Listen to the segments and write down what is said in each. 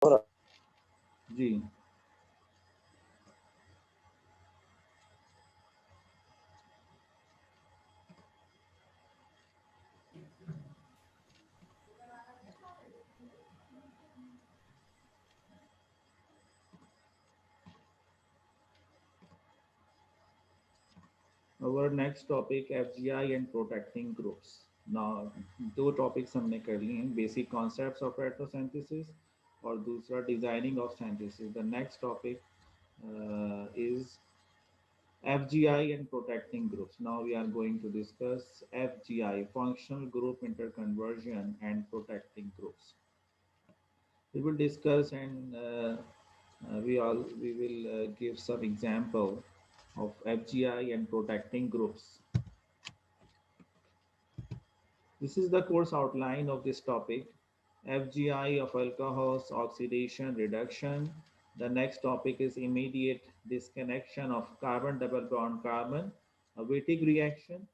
Ji. Our next topic FGI and protecting groups. Now दो topics हमने कर लिए हैं, basic concepts of retrosynthesis और दूसरा designing of synthesis. The next topic is FGI and protecting groups. Now we are going to discuss FGI, functional group interconversion and protecting groups. We will discuss and we will give some example of FGI and protecting groups. This is the course outline of this topic. FGI of alcohols, oxidation, reduction. The next topic is immediate disconnection of carbon double bond carbon, a Wittig reaction,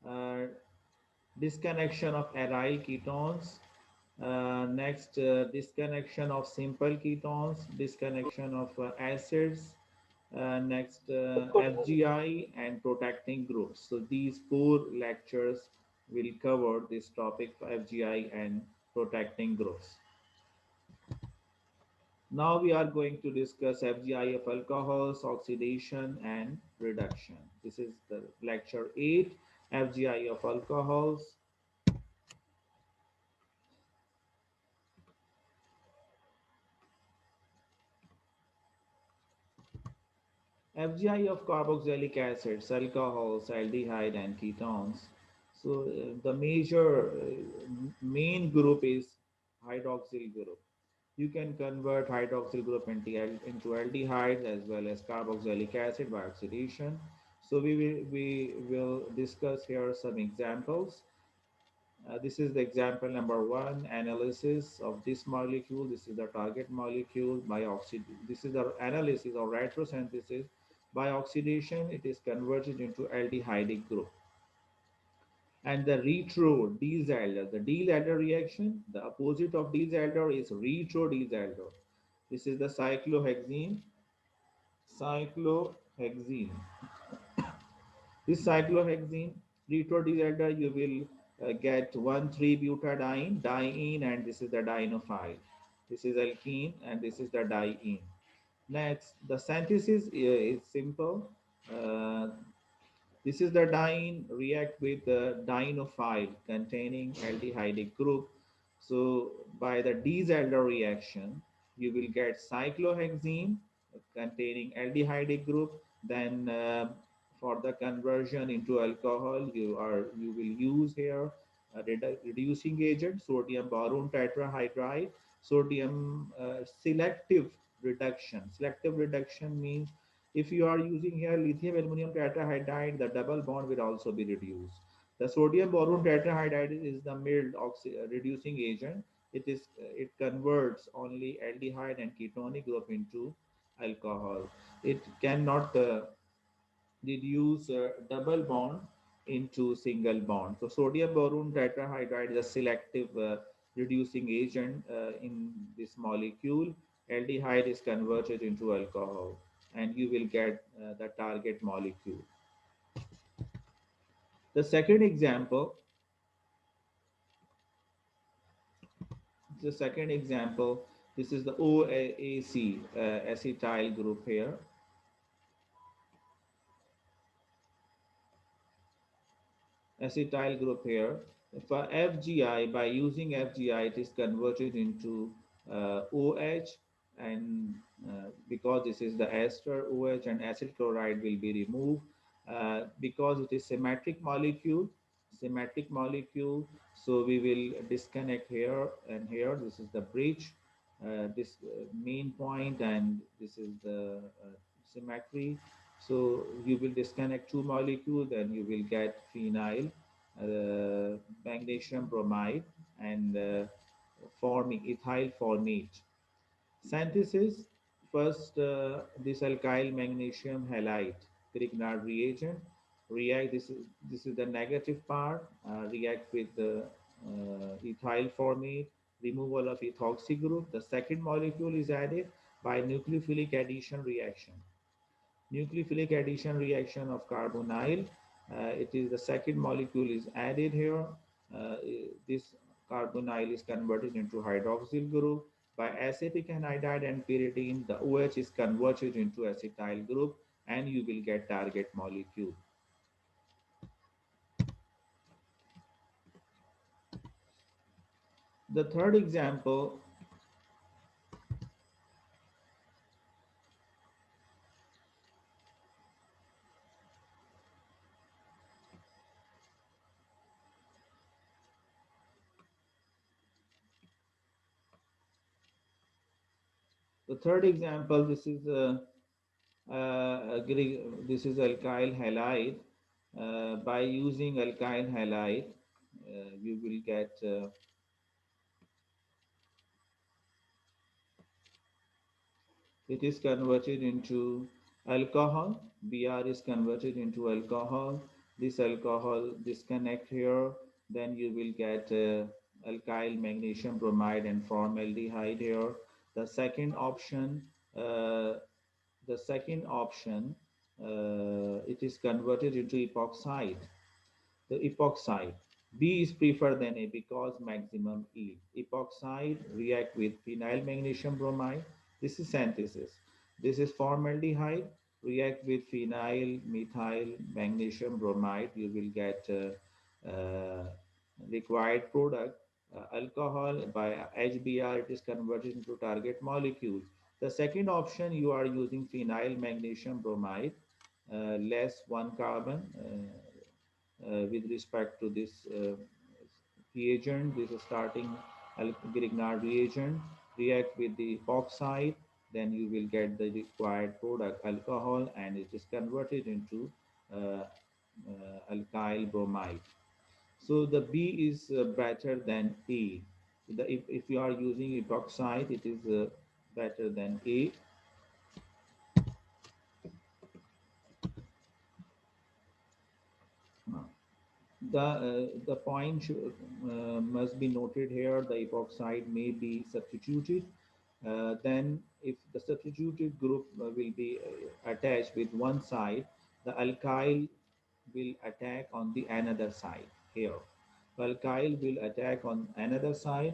uh, disconnection of aryl ketones, next disconnection of simple ketones, disconnection of acids, next FGI and protecting groups. So these four lectures will cover this topic for FGI and protecting groups. Now we are going to discuss FGI of alcohols, oxidation and reduction. This is the lecture 8, FGI of alcohols. FGI of carboxylic acids, alcohols, aldehyde, and ketones. So the major main group is hydroxyl group. You can convert hydroxyl group into aldehyde as well as carboxylic acid by oxidation. So we will discuss here some examples. This is the example number 1, analysis of this molecule. This is the target molecule by oxidation. This is the analysis or retrosynthesis. By oxidation, it is converted into aldehydic group. And the retro Diels-Alder, the Diels-Alder reaction, the opposite of Diels-Alder is retro Diels-Alder. This is the cyclohexene. This cyclohexene, retro Diels-Alder, you will get 1,3-butadiene, diene, and this is the dienophile. This is alkene, and this is the diene. Next, the synthesis is simple. Uh, this is the diene react with the dienophile containing aldehydic group. So by the Diels-Alder reaction, you will get cyclohexene containing aldehydic group. Then for the conversion into alcohol, you will use here a reducing agent, sodium boron tetrahydride, sodium selective reduction. Selective reduction means if you are using here lithium aluminum tetrahydride, the double bond will also be reduced. The sodium boron tetrahydride is the mild reducing agent. It converts only aldehyde and ketonic group into alcohol. It cannot reduce double bond into single bond. So sodium boron tetrahydride is a selective reducing agent in this molecule. Aldehyde is converted into alcohol and you will get the target molecule. The second example, this is the OAC acetyl group here. Acetyl group here. For FGI, by using FGI, it is converted into OH, and because this is the ester, OH and acid chloride will be removed. Because it is symmetric molecule, so we will disconnect here and here. This is the bridge, this main point, and this is the symmetry. So you will disconnect two molecules, then you will get phenyl, magnesium bromide, and forming ethyl formate. Synthesis, first this alkyl magnesium halide Grignard reagent react. This is the negative part. React with the ethyl formate. removal of ethoxy group. The second molecule is added by nucleophilic addition reaction. Nucleophilic addition reaction of carbonyl. It is the second molecule is added here. This carbonyl is converted into hydroxyl group. By acetic anhydride and pyridine, the OH is converted into acetyl group and you will get target molecule. The third example, the third example, this is alkyl halide. By using alkyl halide, you will get it is converted into alcohol. Br is converted into alcohol. This alcohol disconnect here. Then you will get alkyl magnesium bromide and formaldehyde here. The second option, uh, the second option, it is converted into epoxide. The epoxide. B is preferred than A because maximum yield. Epoxide react with phenyl magnesium bromide. This is synthesis. This is formaldehyde react with phenyl methyl magnesium bromide. You will get required product. Alcohol by HBr, it is converted into target molecule. The second option, you are using phenyl magnesium bromide, less one carbon. With respect to this reagent. This is starting Grignard reagent, react with the epoxide, then you will get the required product alcohol and it is converted into alkyl bromide. So the B is better than A. If you are using epoxide, it is better than A. The point must be noted here. The epoxide may be substituted. Then, if the substituted group will be attached with one side, the alkyl will attack on the another side here. So alkyl will attack on another side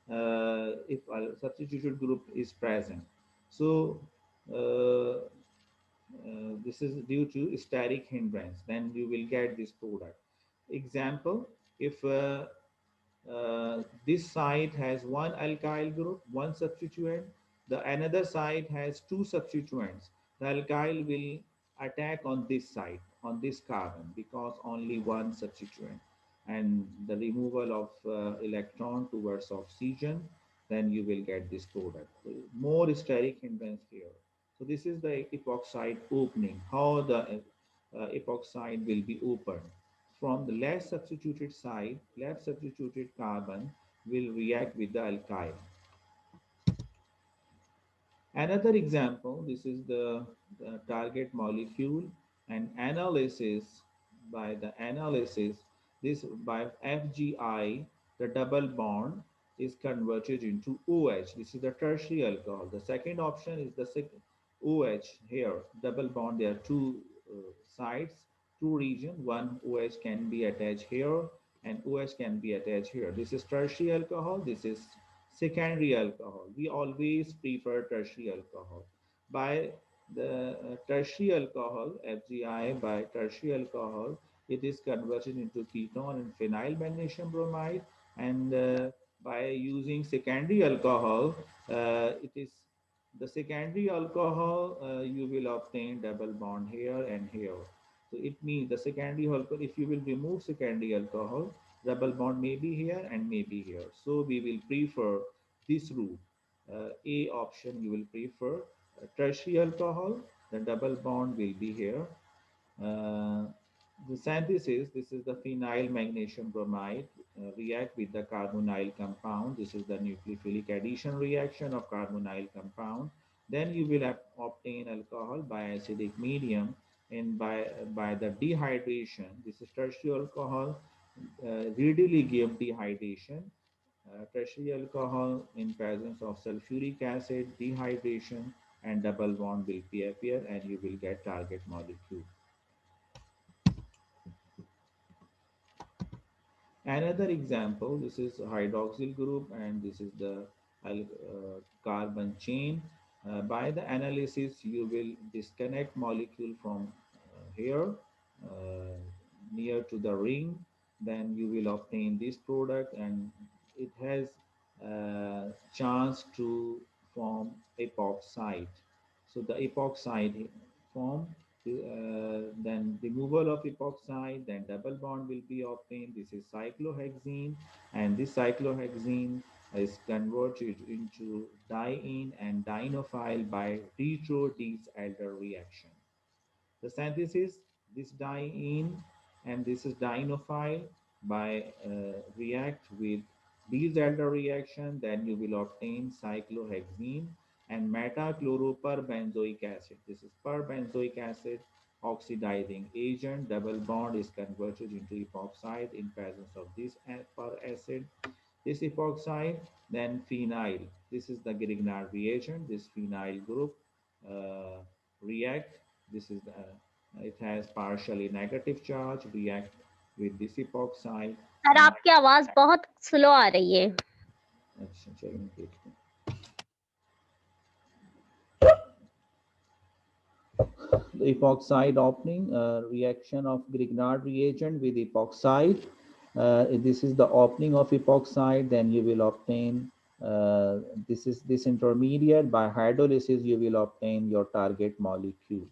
if a substituted group is present. So uh, this is due to steric hindrance. Then you will get this product. Example, if this site has one alkyl group, one substituent, the another site has two substituents. The alkyl will attack on this site, on this carbon, because only one substituent. And the removal of electron towards oxygen, then you will get this product. More steric hindrance here. So this is the epoxide opening, how the epoxide will be opened. From the less substituted side, left substituted carbon will react with the alkyl. Another example, this is the target molecule and analysis. By the analysis, this by FGI, the double bond is converted into OH. This is the tertiary alcohol. The second option is the second OH here, double bond. There are two sides, two regions. One OH can be attached here and OH can be attached here. This is tertiary alcohol. This is secondary alcohol. We always prefer tertiary alcohol. By the tertiary alcohol, FGI, by tertiary alcohol, it is converted into ketone and phenyl magnesium bromide. And by using secondary alcohol, it is the secondary alcohol, you will obtain double bond here and here. So it means the secondary alcohol, if you will remove secondary alcohol, double bond may be here and may be here. So we will prefer this route. A option you will prefer tertiary alcohol, the double bond will be here. Uh, the synthesis, this is the phenyl magnesium bromide, react with the carbonyl compound. This is the nucleophilic addition reaction of carbonyl compound. Then you will obtain alcohol by acidic medium and by the dehydration. This is tertiary alcohol, readily give dehydration tertiary alcohol in presence of sulfuric acid, dehydration, and double bond will be appear, and you will get target molecule. Another example, this is hydroxyl group and this is the carbon chain. By the analysis, you will disconnect molecule from here uh, near to the ring. Then you will obtain this product and it has chance to form epoxide. So the epoxide form, then removal of epoxide, then double bond will be obtained. This is cyclohexene, and this cyclohexene is converted into diene and dienophile by retro-Diels-Alder reaction. The synthesis, this diene and this is dienophile by react with Diels-Alder reaction, then you will obtain cyclohexene and meta-chloroperbenzoic acid. This is perbenzoic acid oxidizing agent. Double bond is converted into epoxide in presence of this per acid. This epoxide, then phenyl. This is the Grignard reagent. This phenyl group uh, react. This is the, it has partially negative charge. React with this epoxide. Sir And आपकी आवाज बहुत slow आ रही है. अच्छा चलो देखते हैं. The epoxide opening reaction of Grignard reagent with epoxide. This is the opening of epoxide. Then you will obtain this is this intermediate. By hydrolysis, you will obtain your target molecule.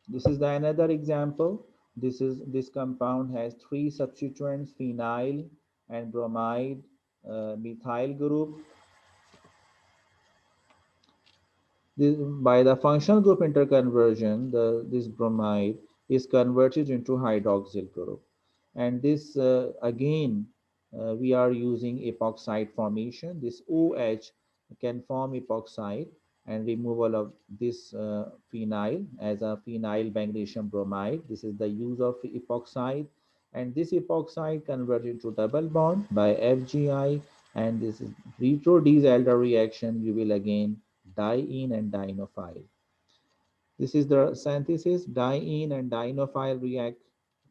This is the another example. This compound has three substituents: phenyl and bromide, methyl group. By the functional group interconversion, this bromide is converted into hydroxyl group. And this again, we are using epoxide formation. This OH can form epoxide and removal of this phenyl as a phenyl magnesium bromide. This is the use of epoxide. And this epoxide converted to double bond by FGI. And this is retro-Diels-Alder reaction. You will again diene and dienophile. This is the synthesis. Diene and dienophile react,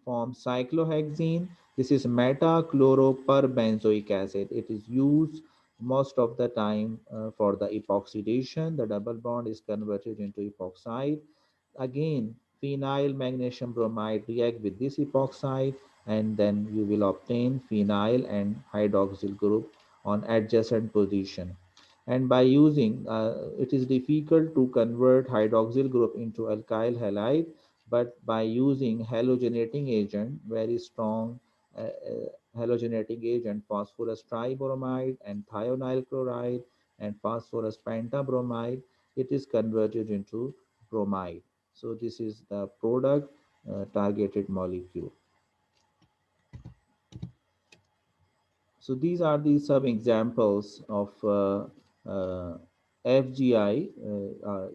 form cyclohexene. This is meta-chloroperbenzoic acid. It is used most of the time for the epoxidation. The double bond is converted into epoxide. Again, phenyl magnesium bromide react with this epoxide, and then you will obtain phenyl and hydroxyl group on adjacent position. And by using, it is difficult to convert hydroxyl group into alkyl halide, but by using halogenating agent, very strong halogenating agent, phosphorus tribromide and thionyl chloride and phosphorus pentabromide, it is converted into bromide. So this is the product targeted molecule. So these are the some examples of FGI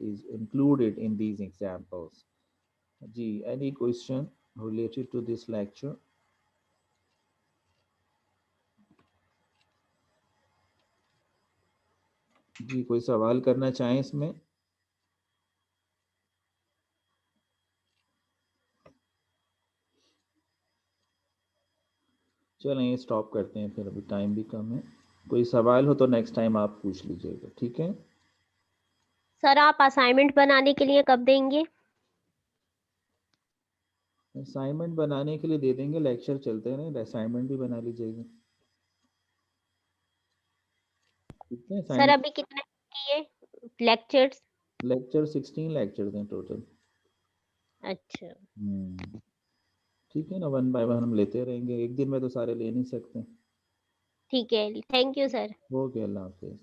is included in these examples. Ji, any question related to this lecture? जी कोई सवाल करना चाहें इसमें? चलें stop करते हैं फिर, अभी टाइम भी कम है. कोई सवाल हो तो नेक्स्ट टाइम आप पूछ लीजिएगा, ठीक है? सर आप असाइनमेंट बनाने के लिए कब देंगे? असाइनमेंट बनाने के लिए दे देंगे, लेक्चर चलते हैं, असाइनमेंट भी बना लीजिएगा. कितने सर असाइनमेंट? अभी कितने किए लेक्चर्स? लेक्चर 16 लेक्चर हैं टोटल. अच्छा ठीक है ना, वन बाय वन हम लेते रहेंगे, एक दिन में तो सारे ले नहीं सकते. ठीक है, thank you sir. Okay, Allah Hafiz.